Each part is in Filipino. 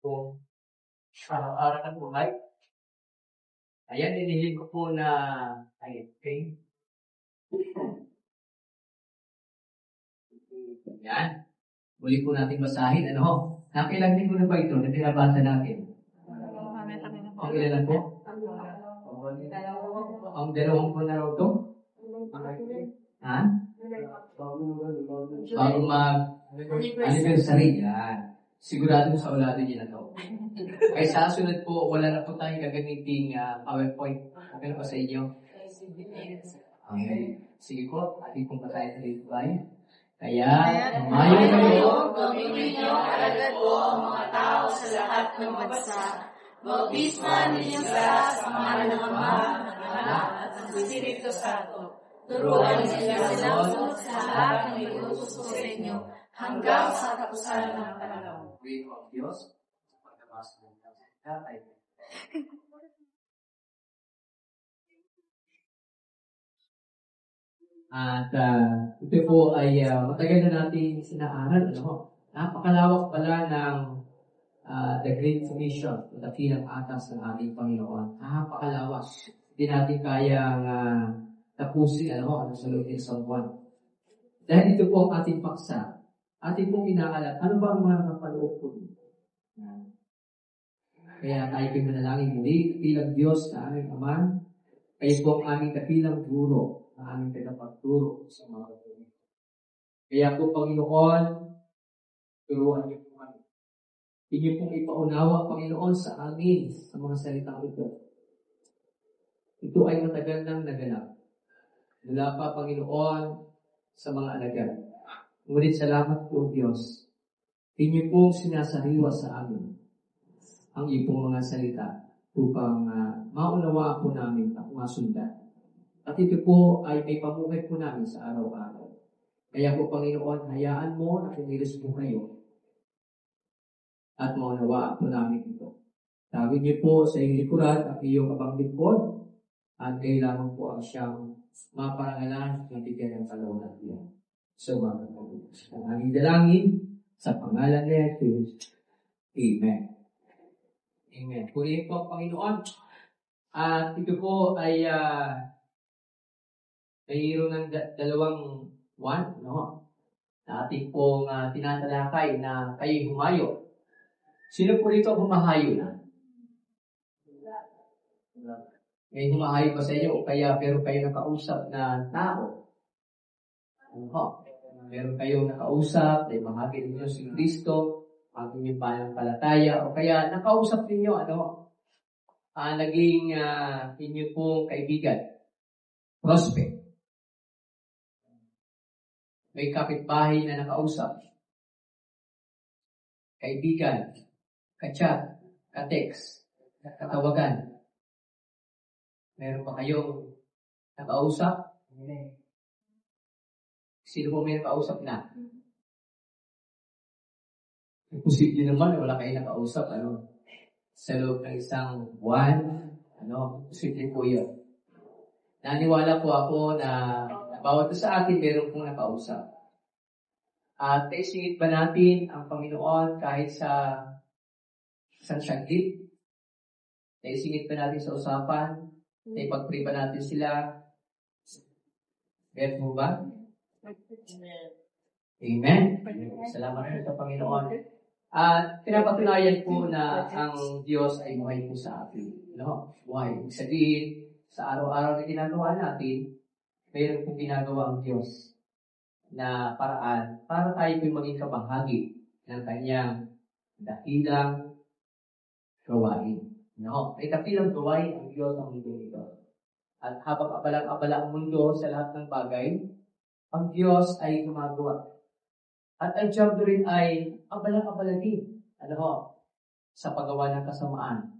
kung araw-araw na buhay. Ayan, inihiling ko po na okay. Yan. Muli po natin basahin. Nakailan din ko na ba ito na pinabasa natin? Ang ilan lang po? Ang dalawang po na raw ito? Ha? Bago mag-anniversary. Yan. Sigurado sa ulado niya na ito. Ay sa sunod po, wala na po tayong gagamiting PowerPoint. Okay na pa sa inyo? Okay. Sige po, ating pong basahin na dito tayo. Kaya, umayo kayo, gawin ninyo alagad po ang mga tao sa lahat ng bansa. Bautisman ninyo sila sa pangalan ng Ama, ng Anak, at ng Espiritu Santo. Turuan ninyo sila sa lahat ng iutos ko sa inyo, hanggang sa katapusan ng panahon. Wait of Diyos, pagkabasa ng salita ay at ito po ay matagal na natin sinaaral. Napakalawak pala ng The Great Commission, dakilang atas ng ating Panginoon. Napakalawak. Hindi natin kayang tapusin sa loob ng Psalm 1. Dahil ito po ang ating paksa. Ating pong inaalat. Ano ba ang mga napaloob po dito? Kaya tayo kayo manalangin muli, dakilang Diyos na aming Ama. Kayo po ang aming dakilang guro, na aming pinapagturo sa mga kapatid. Kaya po, Panginoon, turuan niyo po kami. Inyo pong ipaunawa, Panginoon, sa amin, sa mga salitang ito. Ito ay matagal nang naganap. Mula pa, Panginoon, sa mga alagad. Ngunit salamat po, Diyos. Inyo pong sinasariwa sa amin ang iyong mga salita upang maunawa po namin at masundan. At ito po ay may pamuhay po namin sa araw-araw. Kaya po, Panginoon, hayaan mo na kinilos po kayo at maunawaan po namin ito. Tawid niyo po sa iyong likuran at iyong kabanggit po at kailangan po ang siyang maparangalan ng bigyan ng kalooban niya. So, mga kapatid, ang aming dalangin sa pangalan ni Jesus. Amen. Amen. Purihin po ang Panginoon. At ito po ay mayroon ng dalawang one, na ating pong tinatalakay na kayo humayo. Sino po dito humahayo na? May humahayo pa sa inyo o kaya pero kayo nakausap na tao? Meron kayong nakausap, ay bahagi ninyo si Kristo, ang inyong pananampalataya, o kaya nakausap ninyo, naging inyo pong kaibigan, prospect. May kapitbahay na nakausap, kaibigan, ka-chat, ka-text, katawagan. Meron ba kayong nakausap? Sino po may nakausap na? Posible naman, wala kayo nakausap, sa loob ng isang buwan, posible po yun. Naniwala po ako na bawat sa atin meron pong nakausap. At naisingit ba natin ang Panginoon kahit sa isang saglit? Naisingit ba natin sa usapan? Naipag-pray ba natin sila? Meron po ba? Amen. Salamat po sa Panginoon. At pinapatunayan po na ang Diyos ay buhay po sa atin. Buhay. Ibig sabihin, sa araw-araw na ginagawa natin, mayroon pong ginagawa ang Diyos na paraan para tayo po maging kabahagi ng kanyang dakilang gawain. May dakilang gawain ang Diyos ang mundo ito. At habang abala ang mundo sa lahat ng bagay, ang Diyos ay gumagawa. At ang job rin ay abala-abala din. Sa paggawa ng kasamaan.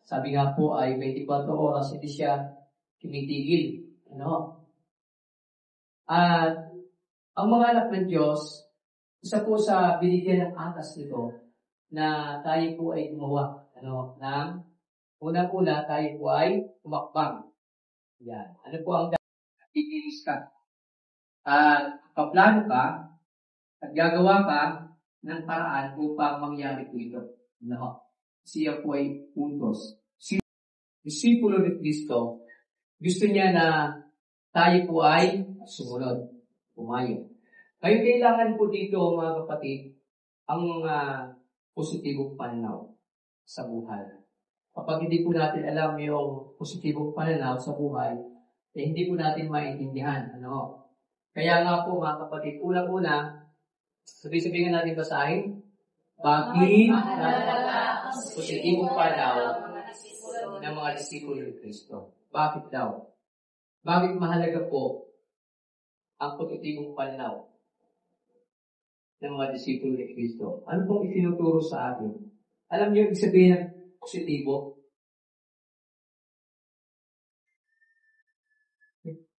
Sabi nga po ay 24 oras hindi siya tumitigil. At ang mga anak ng Diyos, isa po sa binigyan ng atas nito na tayo po ay gumawa. Unang-una tayo po ay umakbang. Yan. Ano po ang titilis ka? At paplano ka at gagawa ka ng paraan upang mangyari po ito. siya po ay utos. Si disipulo ni Kristo, gusto niya na tayo po ay sumunod, pumayo. Kaya kailangan po dito, mga kapatid, ang positibong pananaw sa buhay. Kapag hindi po natin alam yung positibong pananaw sa buhay, eh, hindi po natin maintindihan. Ano? Kaya nga po, mga kapatid, unang-una, sabihin natin basahin, bakit ang positibong pananaw ng mga disipulo ni Kristo? Bakit daw? Bakit mahalaga po ang positibong pananaw ng mga disipulo ni Kristo? Ano pong itinuturo sa atin? Alam niyo, ibig sabihin ng positibo?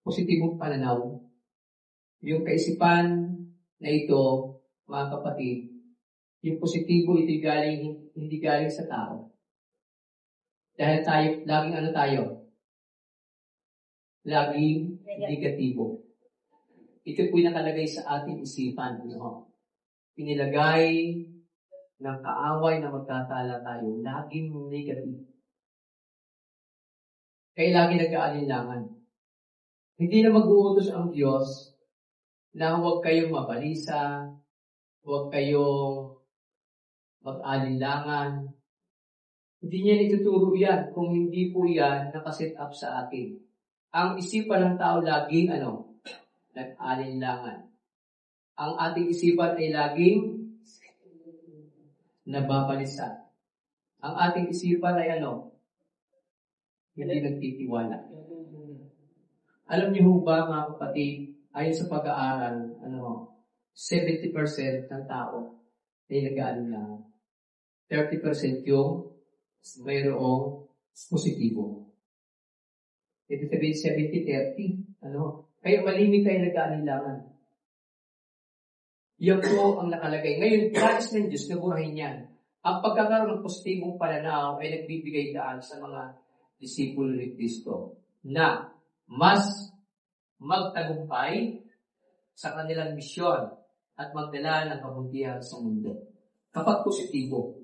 Positibong pananaw. Yung kaisipan na ito, mga kapatid, yung positibo, hindi galing sa tao. Dahil tayo, laging ano tayo? Laging negatibo. Ito po yung nakalagay sa ating isipan. No? Pinilagay ng kaaway na magkatala tayo, laging negative. Kaya lagi nag-aalinlangan. Hindi na mag-uutos ang Diyos na huwag kayong mabalisa, huwag kayong mag-alinlangan. Hindi niya ituturo yan kung hindi po yan nakaset up sa atin. Ang isipan ng tao laging nag-alinlangan. Ang ating isipan ay laging nababalisa. Ang ating isipan ay hindi nagtitiwala. Alam niyo ba, mga kapatid, ayon sa pag-aaral, 70% ng tao ay nag-aalinlangan. 30% yung mayroong positibo. Ito sabihin 70-30. Kaya malimit tayo nag-aalinlangan. Yan po ang nakalagay. Ngayon, nais ng Diyos na burahin yan. Ang pagkakaroon ng positibong pananaw ay nagbibigay daan sa mga disipulo ni Kristo na mas magtagumpay sa kanilang misyon at magdala ng kabutihan sa mundo. Kapag positibo,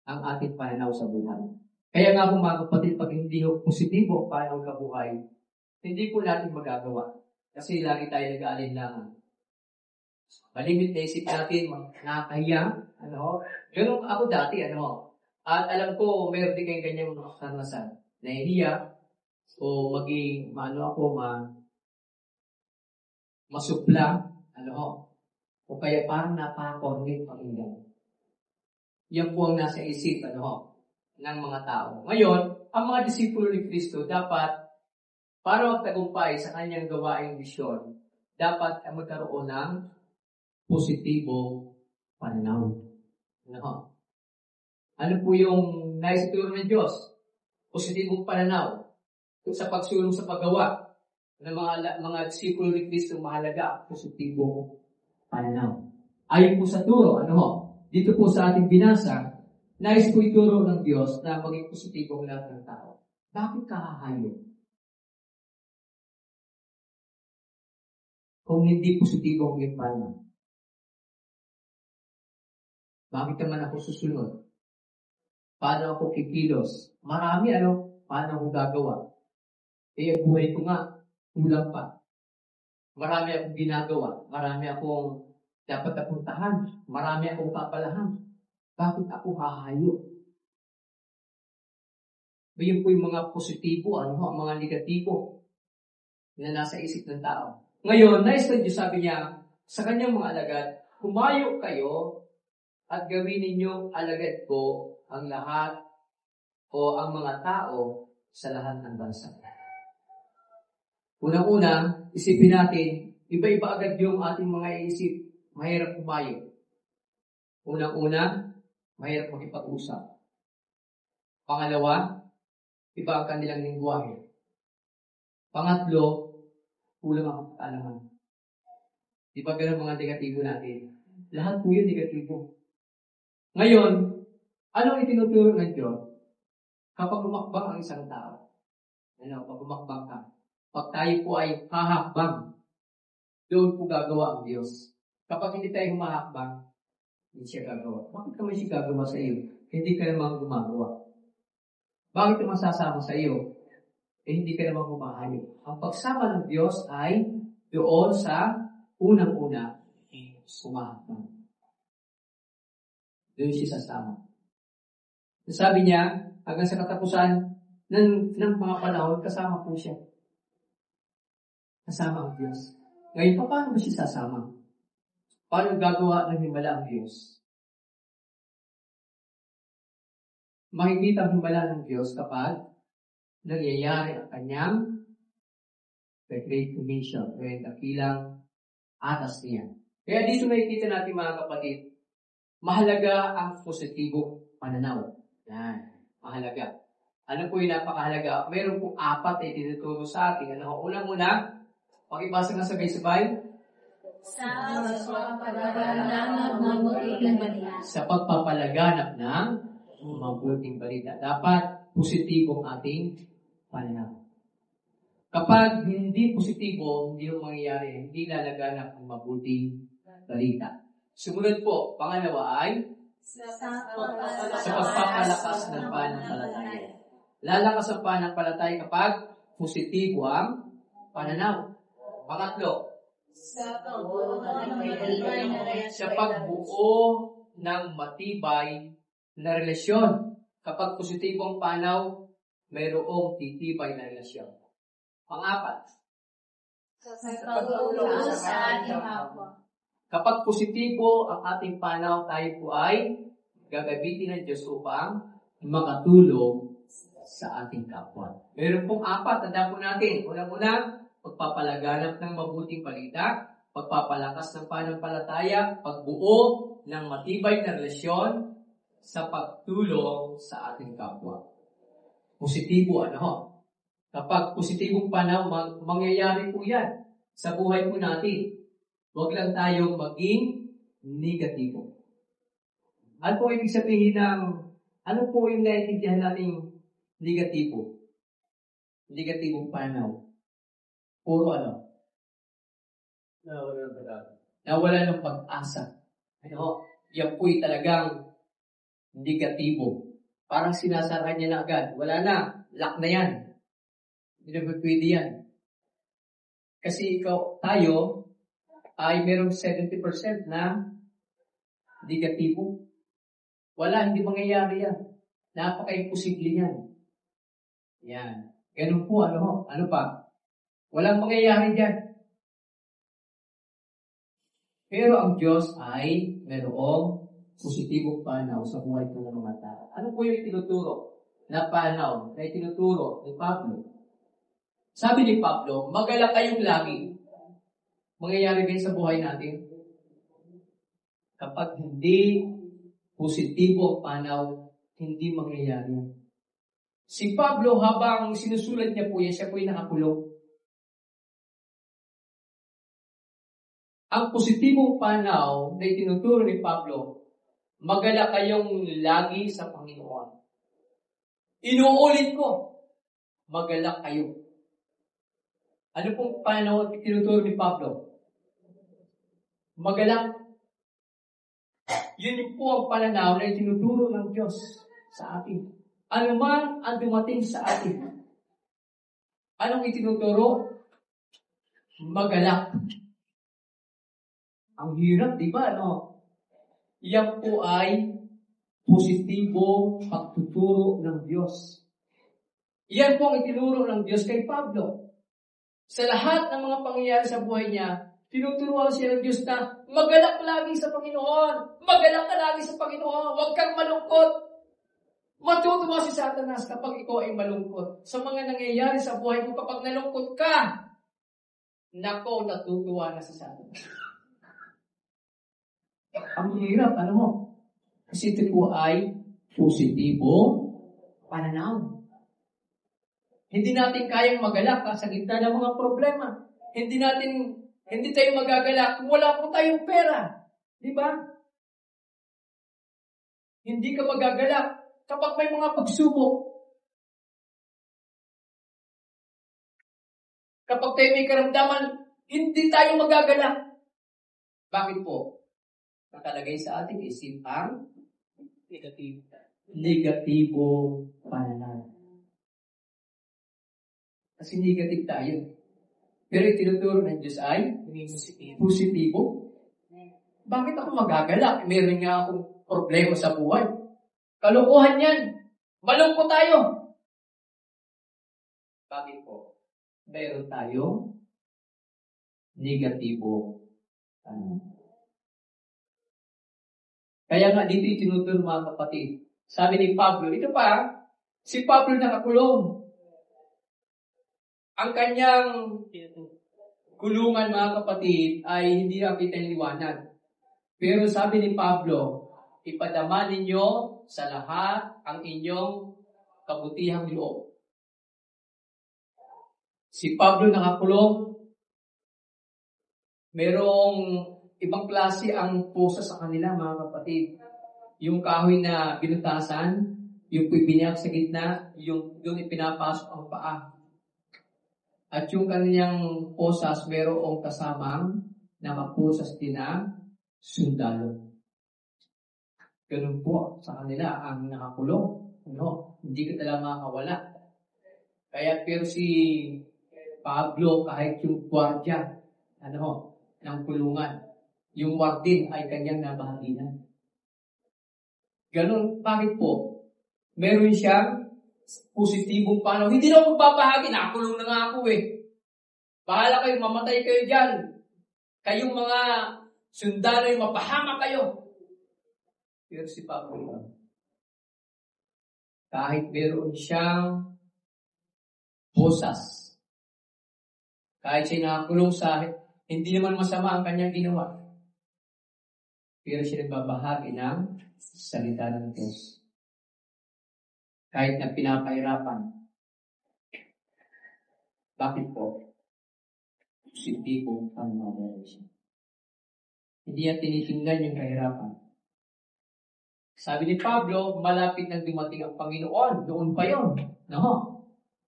ang ating pananaw sa buhay. Kaya nga po, mga kapatid, pag hindi positibo ang pananaw sa buhay, hindi po natin magagawa. Kasi lagi tayo nag-aalinlangan. Malimit na isip natin, nakakahiya, Ganun ako dati, At alam ko, meron din kayong kanyang karanasan. Nahihiya, o maging, masupla, o kaya parang napaka-cornet pakinggan. Yan po ang nasa isip, ng mga tao. Ngayon, ang mga disipulo ni Kristo dapat, para magtagumpay sa kanyang gawaing misyon, dapat magkaroon ng positibong pananaw. Ano po yung naisituro ng Diyos? Positibong pananaw. Sa pagsulong sa paggawa ng mga disipulo ni Kristo, mahalaga ang positibong pananaw. Ayon po sa turo, dito po sa ating binasa, nais po ituro ng Diyos na maging positibong lahat ng tao. Bakit kahahayo? Kung hindi positibong yung pananaw. Bakit naman ako susunod? Paano ako kikilos? Marami, paano ako gagawa? Buhay ko nga, kulang pa. Marami akong ginagawa. Marami akong dapat napuntahan. Marami akong papalahan. Bakit ako hahayo? Yun po yung mga positibo, ang mga negatibo na nasa isip ng tao. Ngayon, nais ng Diyos, sabi niya, sa kanyang mga alagad, humayo kayo at gawin ninyong alagad ko ang lahat o ang mga tao sa lahat ng bansa. Unang-una, isipin natin, iba-iba agad yung ating mga isip. Mahirap humayo. Unang-una, mahirap makipag-usap. Pangalawa, iba ang kanilang lingwahe. Pangatlo, kulang ang kaalaman. Di ba ganun mga negatibo natin? Lahat po yun negatibo. Ngayon, anong itinuturo ng Diyos? Kapag umakbang ang isang tao, pag umakbang ka, pag tayo po ay hahakbang, doon po gagawa ang Diyos. Kapag hindi tayo humahakbang, Hindi siya gagawa. Bakit naman siya gagawa sa iyo? Hindi ka naman gumagawa. Bakit naman sasama sa iyo? Hindi ka naman humahayop. Ang pagsama ng Diyos ay doon sa unang-una, sumahatan. Doon siya sasama. Sabi niya, hanggang sa katapusan ng mga panahon, kasama po siya. Kasama ang Diyos. Ngayon, paano ba siya sasama? Paano gagawa ng himala ang Diyos? Makikita ang himala ng Diyos kapag nangyayari ang kanyang the Great Commission, o yung dakilang atas niya. Kaya dito makikita natin mga kapatid, mahalaga ang positibo pananaw. Yan, mahalaga. Ano po yung napakahalaga? Meron po 4 ay tinuturo sa atin. Ano? Unang-una, pakibasa nga sabay-sabay. Sa pagpapalaganap ng mabuting balita. Sa pagpapalaganap ng mabuting balita. Dapat positibo ang ating pananaw. Kapag hindi positibo, hindi yung mangyayari, hindi lalaganap ng mabuting balita. Sumunod po, pangalawa ay sa pagpapalakas ng pananampalataya. Lalakas ang pananampalataya kapag positibo ang pananaw. Pangatlo, sa pagbuo ng matibay na relasyon. Kapag positibo ang panaw, mayroong titibay na relasyon. Pang-4, Sa pagtulong sa ating kapwa. kapag positibo ang ating panaw, tayo po ay gagamitin ng Diyos upang makatulong sa ating kapwa. Meron pong 4, tanda po natin. Unang-una, pagpapalaganap ng mabuting balita, pagpapalakas ng pananampalataya, pagbuo ng matibay na relasyon sa pagtulong sa ating kapwa. Positibo, Kapag positibong panaw, mangyayari po yan sa buhay po natin. Huwag lang tayong maging negatibo. Ano po ibig sabihin ano po yung naiintindihan nating negatibo? Negatibong panaw. Puro nawala ng pag-asa. Yan po'y talagang negatibo. Parang sinasara niya na agad. Wala na. Lock na yan. Hindi na pwede yan. Kasi tayo, ay merong 70% na negatibo. Wala, hindi mangyayari yan. Napaka-imposible yan. Yan. Ganun po, ano pa? Walang mangyayari dyan. Pero ang Diyos ay merong positibong panaw sa buhay ng mga tao. Ano po yung tinuturo na panaw na itinuturo ni Pablo? Sabi ni Pablo, magalak kayong lagi. Mangyayari din sa buhay natin. Kapag hindi positibo ang panaw, hindi mangyayari. Si Pablo, habang sinusulat niya po yan, siya po ay nakakulong. Ang positibong panaw na itinuturo ni Pablo, magalak kayong lagi sa Panginoon. Inuulit ko, magalak kayo. Ano pong panaw na itinuturo ni Pablo? Magalak. Yun po ang pananaw na itinuturo ng Diyos sa atin. Ano man ang dumating sa atin. Anong itinuturo? Magalak. Ang hirap, di ba? Yan po ay positibo pagtuturo ng Diyos. Yan po ang itinuro ng Diyos kay Pablo. Sa lahat ng mga pangyayari sa buhay niya, tinuturuan siya ng Diyos na magalak lagi sa Panginoon. Magalak ka lagi sa Panginoon. Huwag kang malungkot. Matutuwa si Satanas kapag ikaw ay malungkot. Sa mga nangyayari sa buhay mo kapag nalungkot ka, nako, natutuwa na si Satanas. Ang hirap, Kasi ito po ay positibo pananaw. Hindi natin kayang magalak sa gitna ng mga problema. Hindi tayo magagalak kung wala po tayong pera. Di ba? Hindi ka magagalak kapag may mga pagsubok. Kapag tayo may karamdaman, hindi tayo magagalak. Bakit po? nakalagay sa ating isip ang negatibong pananaw. Kasi negative tayo. Pero itinuturo ng Diyos ay positibo. Bakit ako magagalak? Meron nga akong problema sa buhay. Kalokohan yan. Malungkot tayo. Bakit po? Meron tayong negatibo. Kaya nga dito itinuturo mga kapatid. Sabi ni Pablo, ito pa, si Pablo nakakulong. Ang kanyang kulungan mga kapatid ay hindi lang kita liwanag. Pero sabi ni Pablo, ipadama ninyo sa lahat ang inyong kabutihang loob. Si Pablo nakakulong, merong ibang klase ang pusa sa kanila mga kapatid. Yung kahoy na binutasan, yung pibinyak sa gitna, yung ipinapasok ang paa. At yung kanyang posas, merong kasamang nakapusas din na sundalo. Ganun po sa kanila ang nakakulong. Hindi ka talaga makakawala. Kaya pero si Pablo, kahit yung gwardiya, ng kulungan, yung wardin ay kanyang nabahaginan. Ganun, bakit po? Meron siyang positibong pananaw. Hindi na ako magbabahagi, nakakulong na nga ako Bahala kayo, mamatay kayo dyan. Kayong mga sundalo, mapahama kayo. Pero si Pablo, kahit meron siyang posas, kahit siya nakakulong sa hindi naman masama ang kanyang ginawa, pero siya nagbabahagi ng salita ng Diyos. Kahit na pinapahirapan. Bakit po? Positibo ang mga siya. Hindi niya tinitingnan yung kahirapan. Sabi ni Pablo, malapit nang dumating ang Panginoon. Doon pa yun.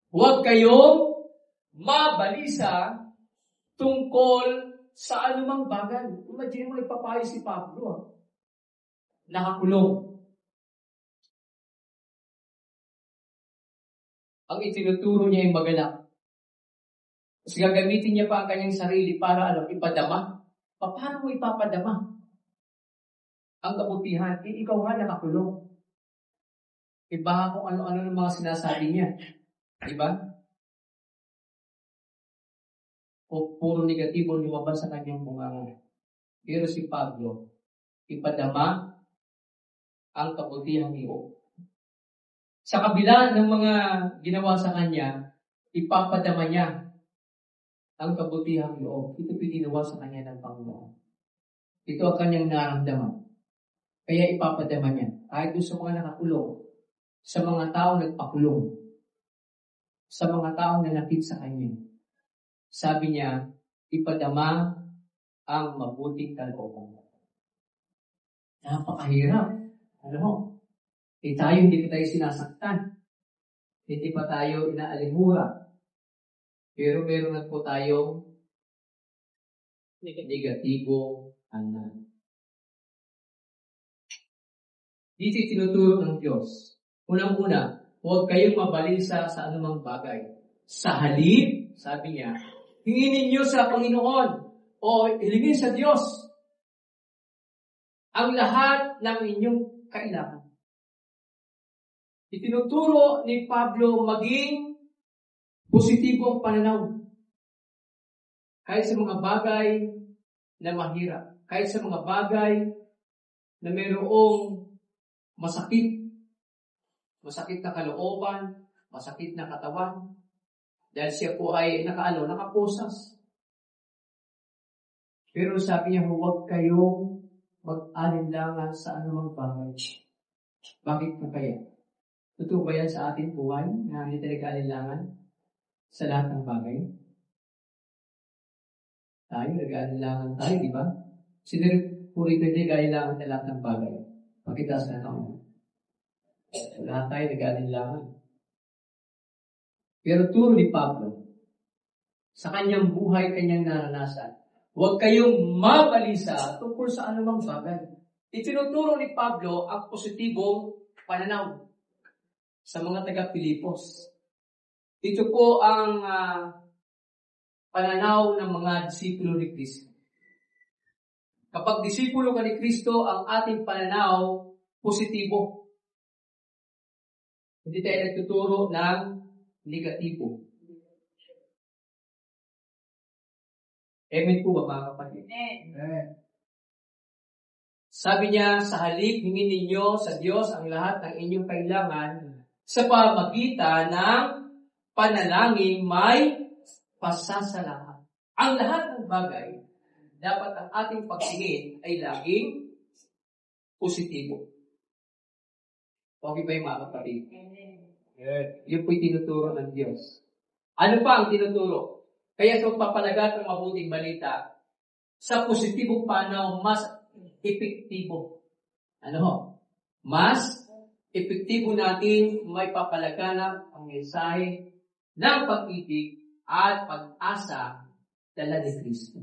Huwag kayong mabalisa tungkol sa anumang bagay. Imagine mo, ipapayo si Pablo. Nakakulong. Ang itinuturo niya ay magalak. Kasi gagamitin niya pa ang kanyang sarili para ipadama. Paano mo ipapadama? Ang kabutihan, ikaw nga nakakulong. Iba kung ano-ano ng mga sinasabi niya. Diba? O puro negatibo lumabas sa kanyang bunganga. Pero si Pablo, ipadama ang kabutihang loob. Sa kabila ng mga ginawa sa kanya, ipapadama niya ang kabutihang loob. Ito ginawa sa kanya ng Panginoon. Ito ang kanyang naramdaman. Kaya ipapadama niya. Kahit doon sa mga nakakulong, sa mga taong nagpakulong, sa mga taong nanakit sa kanya. Sabi niya, ipadama ang mabuting kalooban. Napakahirap. Tayo hindi pa tayo sinasaktan. Hindi pa tayo inaalimura. Pero meron na po tayong negatibo anan. Dito tinuturo ng Diyos. Unang-una, huwag kayong mabalisa sa anumang bagay. Sa halip, sabi niya, hinginin niyo sa Panginoon o hilingin sa Diyos ang lahat ng inyong kailangan. Itinuturo ni Pablo maging positibo ang pananaw. Kahit sa mga bagay na mahirap. Kahit sa mga bagay na mayroong masakit. Masakit na kalooban. Masakit na katawan. Dahil siya po ay nakapusas. Pero sabi niya, huwag kayong mag-alinlangan sa anumang bagay. Bakit na kaya? Totoo ba yan sa ating buhay na hindi talaga alinlangan sa lahat ng bagay? Tayo, nag-alinlangan tayo, di ba? Sino po rito hindi nag-alinlangan sa lahat ng bagay? Pakitaas na tayo. Lahat tayo nag-alinlangan. Pero turo ni Pablo, sa kanyang buhay, kanyang naranasan, huwag kayong mabalisa tungkol sa anumang bagay. Itinuturo ni Pablo ang positibong pananaw sa mga taga-Pilipos. Ito po ang pananaw ng mga disipulo ni Kristo. Kapag disipulo ka ni Kristo, ang ating pananaw positibo. Hindi tayo nagtuturo ng negatibo. Amen po ba mga kapatid? Amen. Sabi niya, sa halip, hingin ninyo sa Diyos ang lahat ng inyong kailangan sa pamagitan ng panalangin may pasasalamat. Ang lahat ng bagay, dapat ang ating pagtingin ay laging positibo. Okay ba yung mga kapatid? Yun po'y tinuturo ng Diyos. Ano pa ang tinuturo? Kaya sa papalagat ng mabuting balita, sa positibong panaw, mas epektibo. Ano ho? Mas epektibo natin may papalaganap ang mensahe ng pag-ibig at pag-asa dala ni Kristo.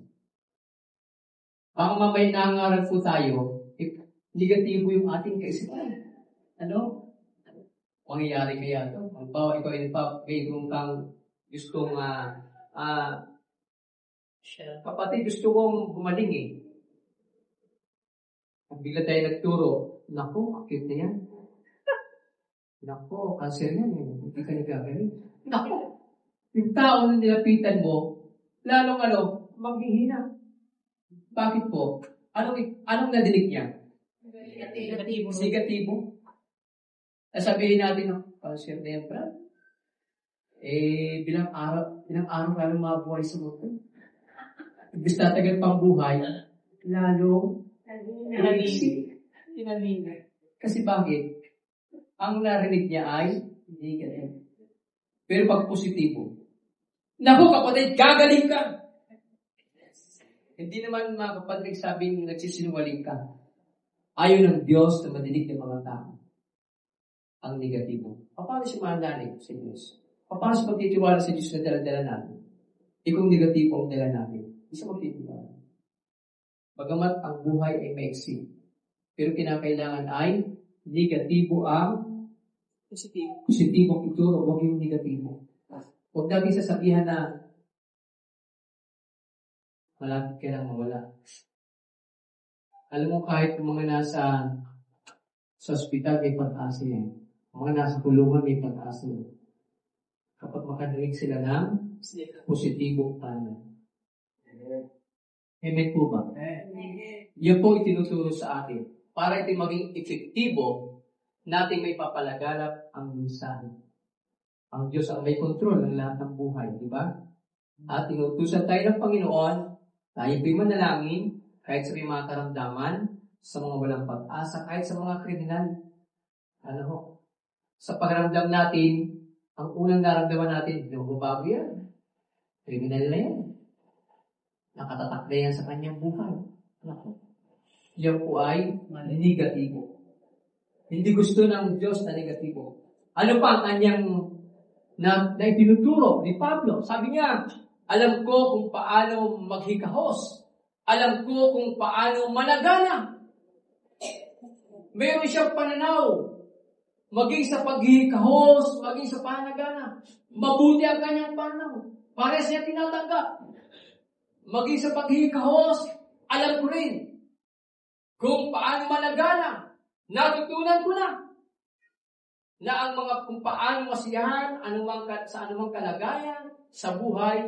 Baka mamay nangangarap po tayo, negatibo yung ating kaisipan. Ano? Mangyayari kaya ito? Halimbawa, ikaw ay mayroon kang gustong kapatid, gusto kong gumaling eh. Bigla tayo nagturo, naku, akit na yan. Naku, cancer yan eh. Hindi ka nagkagaling. Naku, yung tao na nilapitan mo, lalong maghihina. Bakit po? Anong nadinig niya? Negatibo. Sabihin natin, cancer na yan, brad. Bilang araw ka mabuhay sa mundo. Ibig tatagal pang buhay, lalong Inalina. Kasi bakit? Ang narinig niya ay hindi ganyan. Pero pag positibo, naku kapatid, gagaling ka! Hindi naman mga kapatid sabing nagsisinungaling ka. Ayaw ng Diyos na madinig ng mga tao ang negatibo. Paano siya mananalig sa Diyos? Paano siya magtitiwala sa Diyos na dala-dala natin? Kung negatibo ang dala natin, hindi siya magtitiwala. Bagamat ang buhay ay maiksi, pero kinakailangan ay negatibo ang positibong ituro, huwag yung negatibo. Huwag natin sasabihan na malapit ka lang mawala. Alam mo, kahit yung mga nasa ospital may pag-asa yan. Mga nasa kulungan may pag-asa yan. Kapag makarinig sila ng positibong panan. Amen po ba? Yan po itinuturo sa atin. Para ito maging epektibo, natin may papalaganap ang mensahe. Ang Diyos ang may kontrol ng lahat ng buhay, di ba? At inutusan tayo ng Panginoon, tayo po'y manalangin, kahit sa may mga karamdaman, sa mga walang pag-asa, kahit sa mga kriminal. Sa pagramdam natin, ang unang naramdaman natin, bago yan. Kriminal na yan. Nakatatak na yan sa kanyang buhay. Yan po ay negatibo. Hindi gusto ng Diyos na negatibo. Ano pa ang kanyang na itinuturo ni Pablo? Sabi niya, alam ko kung paano maghikahos. Alam ko kung paano managana. Meron siyang pananaw. Maging sa paghikahos, maging sa panagana. Mabuti ang kanyang pananaw. Para siya tinatanggap. Maging sa paghikahos, alam ko rin kung paano managana. Natutunan ko na ang mga kung paano masiyahan sa anumang kalagayan sa buhay,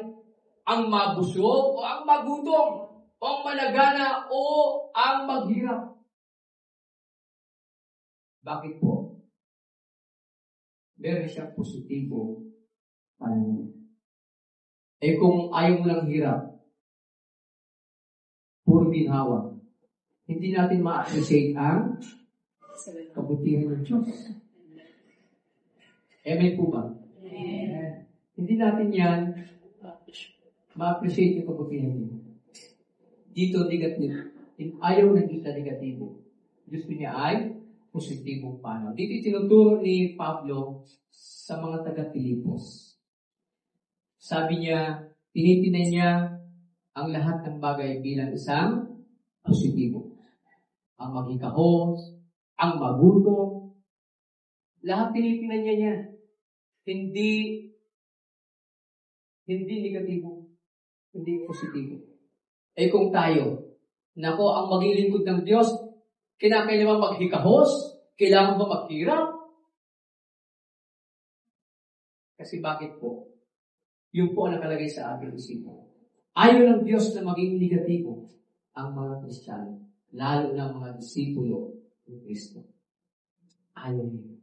ang mabusog o ang magutom, o ang managana o ang maghirap. Bakit po? Meron siyang positibo pananaw. Kung ayaw mo ng hirap, puro ginhawa, hindi natin ma-appreciate ang kabutihan ng Diyos. Amen po ba? Amen. Hindi natin yan ma-appreciate yung kabutihan niya. Dito, negative. Ayaw naging negatibo. Gusto niya ay positibong panaw. Dito tinuturo ni Pablo sa mga taga-Pilipos. Sabi niya, tinitingnan niya ang lahat ng bagay bilang isang positibo. ang maghikahos, ang magutom. Lahat tinitingnan niya yan. Hindi negatibo. Hindi positibo. Eh kung tayo, nako, ang maging lingkod ng Diyos, kinakailangan maghikahos? Kailangan ba maghirap? Kasi bakit po? Yun po ang nakalagay sa ating isipan. Ayaw ng Diyos na maging negatibo ang mga Kristiyano, lalo na mga disipulo ni Kristo. Ayaw niya.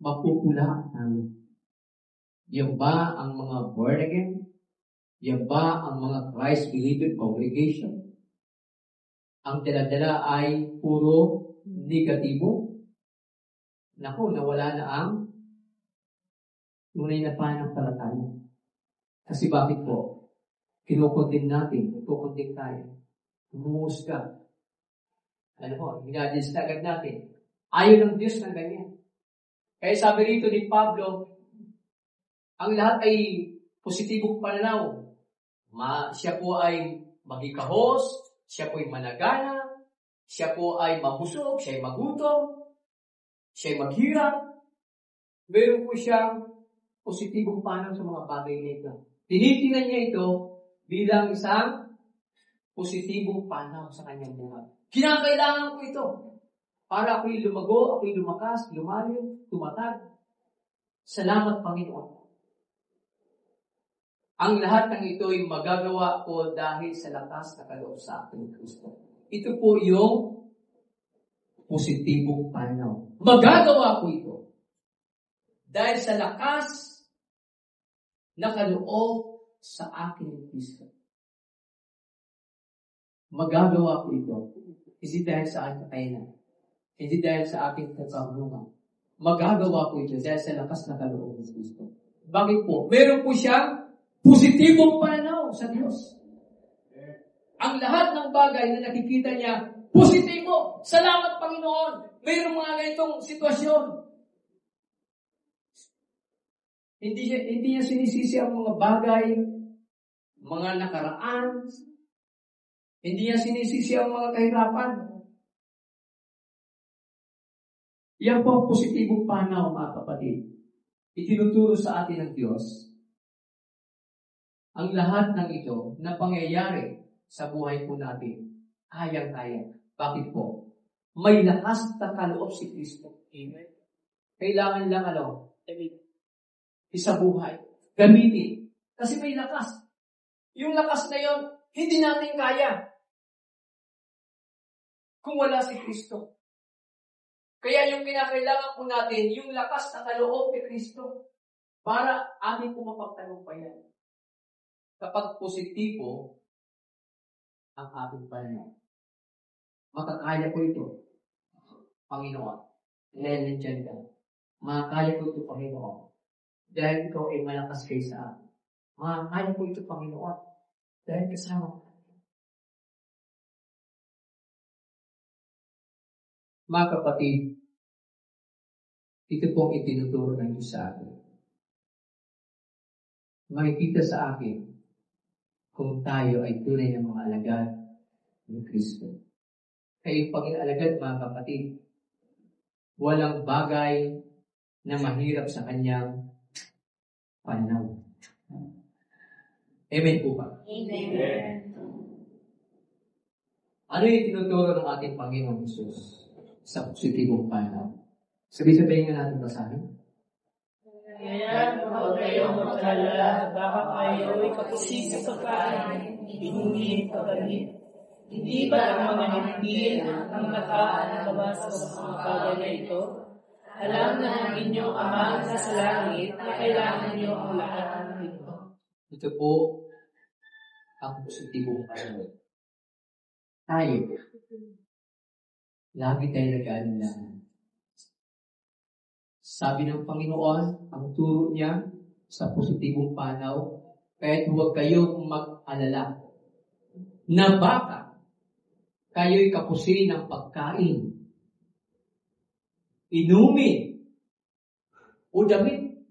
Mapupula namin. Yan ba ang mga born again? Yan ba ang mga Christ-believing congregation? Ang dala-dala ay puro negatibo? Naku, nawala na ang tunay na pananampalataya. Kasi bakit po? Kinukundin natin, kukundin tayo. Humusga. Ano po, hinadis na agad natin. Ayaw ng Diyos na ganyan. Kaya sabi rito ni Pablo, ang lahat ay positibong pananaw. Siya po ay maghikahos, siya po ay managana, siya po ay mabusog, siya ay magutom, siya ay maghirap. Meron po siyang positibong pananaw sa mga bagay na ito. Tinitingnan niya ito bilang isang positibong pananaw sa kanyang buhay. Kinakailangan ko ito para ako'y lumago, ako'y lumakas, lumalim, tumatag. Salamat, Panginoon. Ang lahat ng ito ay magagawa ko dahil sa lakas na kaloob sa akin ni Kristo. Ito po yung positibong pananaw. Magagawa ko ito dahil sa lakas na kaloob sa akin ni Kristo. Magagawa ko ito. Hindi dahil sa aking kakayanan. Hindi dahil sa aking kakarunungan. Magagawa ko ito dahil sa lakas na kaloob ni Kristo. Bakit po? Meron po siyang positibong pananaw sa Diyos. Ang lahat ng bagay na nakikita niya, positibo. Salamat, Panginoon. Mayroong mga ganitong sitwasyon. Hindi niya sinisisi ang mga bagay, mga nakaraan. Hindi niya sinisisi ang mga kahirapan. Yan po ang positibong pananaw, mga kapatid. Itinuturo sa atin ng Diyos ang lahat ng ito na pangyayari sa buhay po natin. Kayang-kaya. Bakit po? May lakas na kaloob si Kristo. Amen. Kailangan lang isabuhay. Gamitin. Kasi may lakas. Yung lakas na yon, hindi natin kaya kung wala si Kristo. Kaya yung kinakailangan po natin, yung lakas na kaloob ni Kristo para ating po mapagtagumpayan. Kapag positibo ang ating pananaw, makakaya ko ito, Panginoon. Dahil nandiyan ka. Makakaya ko ito, Panginoon. Dahil ikaw ay malakas kayo sa akin. Makakaya ko ito, Panginoon. Dahil kasama ko. Mga kapatid, ito pong itinuturo ng Diyos sa akin. Makikita sa akin kung tayo ay tunay ng mga alagad ni Kristo. Kaya pag alagad, mga kapatid, walang bagay na mahirap sa kanyang pananaw. Amen po ba? Amen. Ano yung tinuturo ng ating Panginoon Jesus sa positibong pananaw? Sabi-sabihin nga natin basahin. Kaya huwag kayong mag-alala, baka kayo ay kapusisi sa pagkain, hindi pagkalit. Hindi ba ang mga hindi ang nakaalabas sa mga bagay na ito? Alam na ang inyong Ama na sa langit na kailangan niyo ang lahat ng ito. Ito po ang positibong pananaw. Tayo, lagi tayo nag-aalala. Sabi ng Panginoon, ang turo niya sa positibong pananaw, kahit huwag kayong mag-alala na baka kayo'y kapusin ng pagkain, inumin, o damit.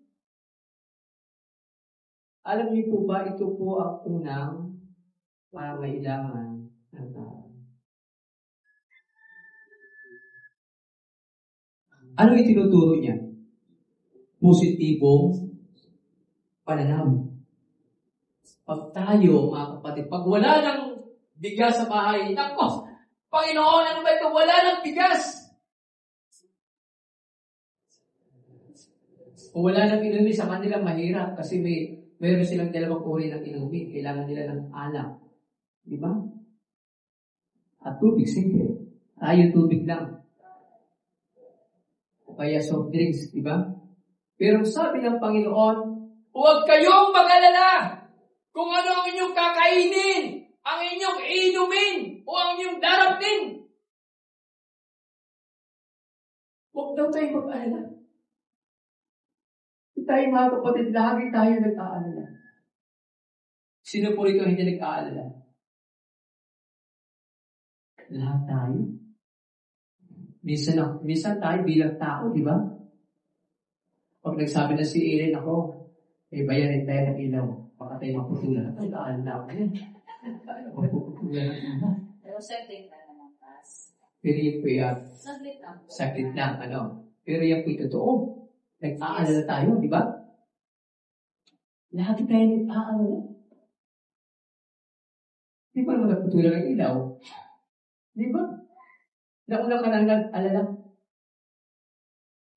Alam niyo po ba, ito po ang unang pangailangan ng tao. Ano itinuturo niya? Positibong pananaw. Pag tayo, mga kapatid, pag wala ng bigas sa bahay, nako, Panginoon, ano ba ito? Wala ng bigas. Kung wala ng inumin sa kanila, mahirap kasi mayroon silang dalawang uri ng inumin. Kailangan nila ng alak. Di ba? At tubig, simple. Tayo tubig lang. O kaya soft drinks, di ba? Pero sabi ng Panginoon, huwag kayong mag-alala kung ano ang inyong kakainin, ang inyong inumin, o ang inyong darapin. Huwag daw tayo mag-alala. Tayo mga kapatid, lagi tayo nag-aalala. Sino po rito hindi nag-aalala? Lahat tayo. Minsan tayo bilang tao, di ba? Pag nagsabi na si Ellen ako, bayarin tayo ng ilaw. Baka tayo maputulan. Nag-aalala ako yan. Maputulan ng ilaw. Pero saglit na naman, Pas. Pero yun po yan. Saglit lang. Pero yan po yung totoo. Nag-aalala tayo, di ba? Lahat tayo nag-aalala. Di ba naman naputulan ng ilaw? Di ba? Nauna ka lang nag-alala.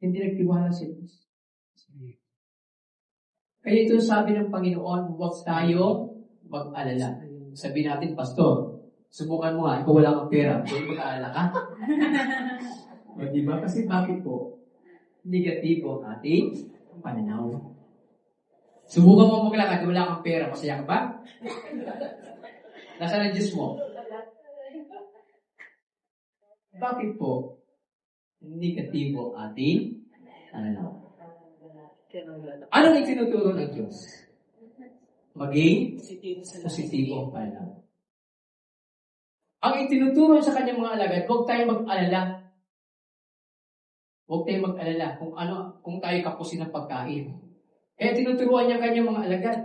Hindi nagtiwala sa Diyos. Kaya ito sabi ng Panginoon, huwag tayo mag-alala. Sabi natin, Pastor, subukan mo ikaw wala kang pera. Huwag mag-alala ka. O di ba? Kasi bakit po? Negatibo ang ating pananaw. Subukan mo maglakad, wala kang pera, masaya ka ba? Nasaan ang Diyos mo? Bakit po? Negatibo ang ating pananaw. Ano ang itinuturo ng Diyos? Maging positibo ang pananaw. Ang itinuturo sa kanyang mga alagad, huwag tayong mag-alala. Huwag tayong mag-alala kung tayo kapusin ng pagkain. Kaya tinuturuan niya kanyang mga alagad.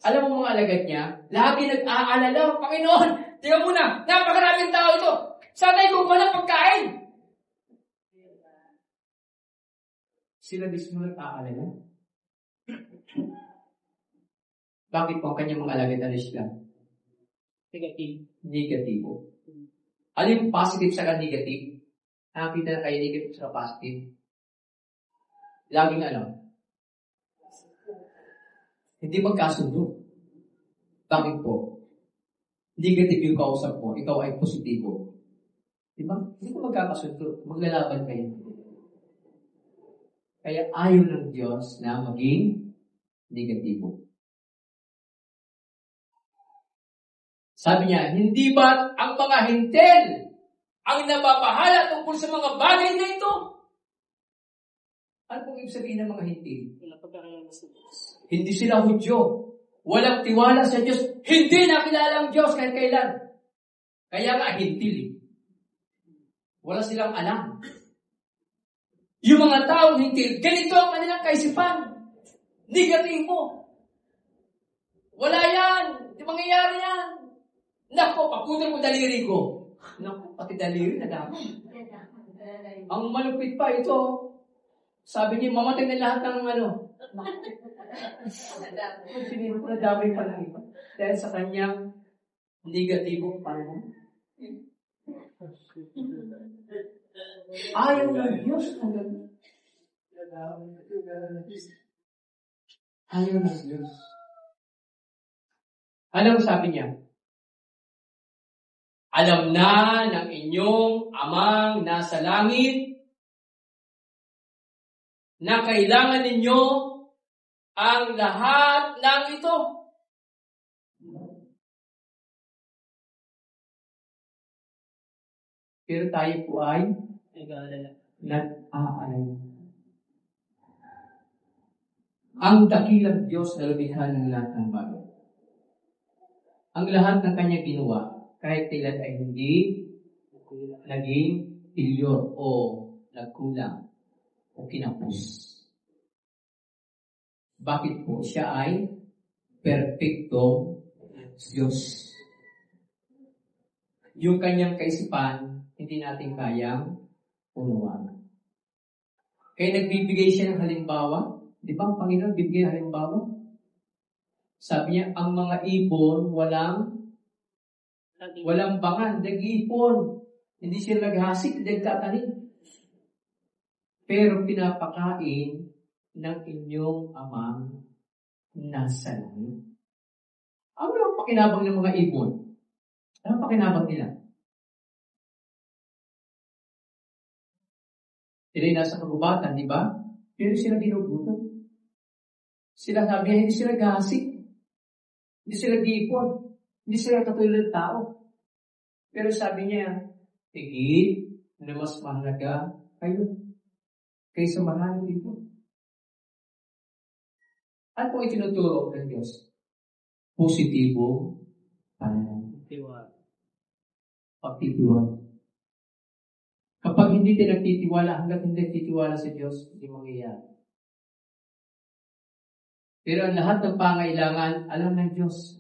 Alam mo mga alagad niya, lagi nag-aalala, Panginoon, tingnan mo na, napakaraming tao ito. Saan tayo kung walang pagkain? Sila mismo nag-aalala. Bakit po ang kanyang mga alagad alis lang? Negatibo. Ano yung positive sa negative? Nakakita na kayo negative sa positive. Laging hindi magkasundo. Bakit po? Negative yung kausap mo, ikaw ay positibo. Diba? Hindi ko magkakasundo. Maglalaban kayo. Kaya ayaw ng Diyos na maging negatibo. Sabi niya, hindi ba ang mga hintel ang nababahala tungkol sa mga bagay na ito? Ano pong ibig sabihin ng mga hintil? Hindi sila Hudyo. Walang tiwala sa Diyos. Hindi nakilala ang Diyos kahit kailan. Kaya nga, hintil. Wala silang alam. Yung mga taong hintil, ganito ang kanilang kaisipan. Negatibo. Wala yan. Di mangyayari yan. Nako, paputol ko daliri ko. Naku, pati daliri na damay. Ang malupit pa ito, sabi niya, mamatay na lahat ng Sinino ko na damay pa ng iba. Dahil sa kanyang negatibong pananaw. Ayaw ng Diyos na gano'n. Ayaw ng Diyos. Anong sabi niya? Alam na ng inyong amang nasa langit na kailangan ninyo ang lahat ng ito. Pero tayo po ay nag-aalala. Ang dakilang Diyos na lumikha ng lahat ng bagay. Ang lahat ng kanya ginawa, kahit kailan ay hindi naging failure o nagkulang o kinapos. Bakit po? Siya ay perfectong Diyos. Yung kanyang kaisipan, hindi natin kayang unuan. Kaya nagbibigay siya ng halimbawa. Di ba ang Panginoon bibigay ng halimbawa? Sabi niya, ang mga ibon walang bangan, nag-iipon. Hindi sila naghasik, nagtatanim. Pero pinapakain ng inyong amang nasa langit. Ano ang pakinabang ng mga ibon? Ano ang pakinabang nila? Sila'y nasa kagubatan, di ba? Pero sila ginugutom. Sila sabi niya, hindi sila gasik. Hindi sila giipon. Hindi sila katulad ng tao. Pero sabi niya, higit na mas mahalaga kayo kaysa mahal dito. Ano po itinuturo ng Diyos? Positibo pananaw. Pagtitiwala. Kapag hindi tayo nagtitiwala, hanggat hindi nagtitiwala sa Diyos, hindi mangyayari. Pero ang lahat ng pangailangan, alam ng Diyos.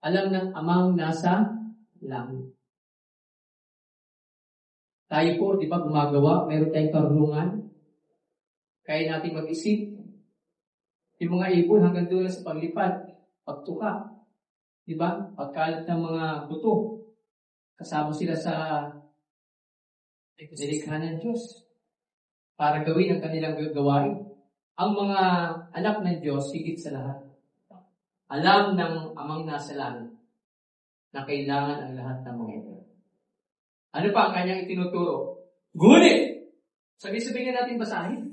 Alam ng Amang nasa langit. Tayo po, di ba, gumagawa, mayroon tayong karunungan. Kaya natin mag-isip. Yung mga ibon hanggang doon sa paglipad, pagtuka. Di ba? Pagkalat ng mga buto. Kasama sila sa nilikha ng Diyos para gawin ang kanilang gagawain. Ang mga anak ng Diyos, higit sa lahat, alam ng Amang nasa langit na kailangan ang lahat ng mga ito. Ano pa ang kanyang itinuturo? Ngunit! Sabi-sabihin natin basahin.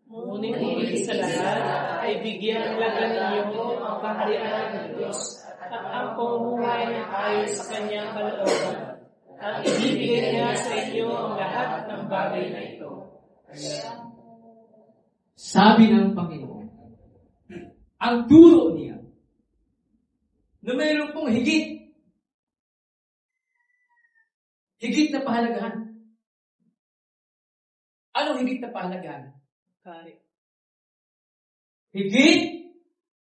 Ngunit higit sa lahat ay bigyan lahat ninyo ang kaharian ng Diyos at ang pamumuhay na ayon sa kanyang kalooban. At ibibigay niya sa inyo ang lahat ng bagay na ito. Sabi ng Panginoon, ang turo niya na mayroon pong higit na pahalagahan. Anong higit na pahalagahan? Higit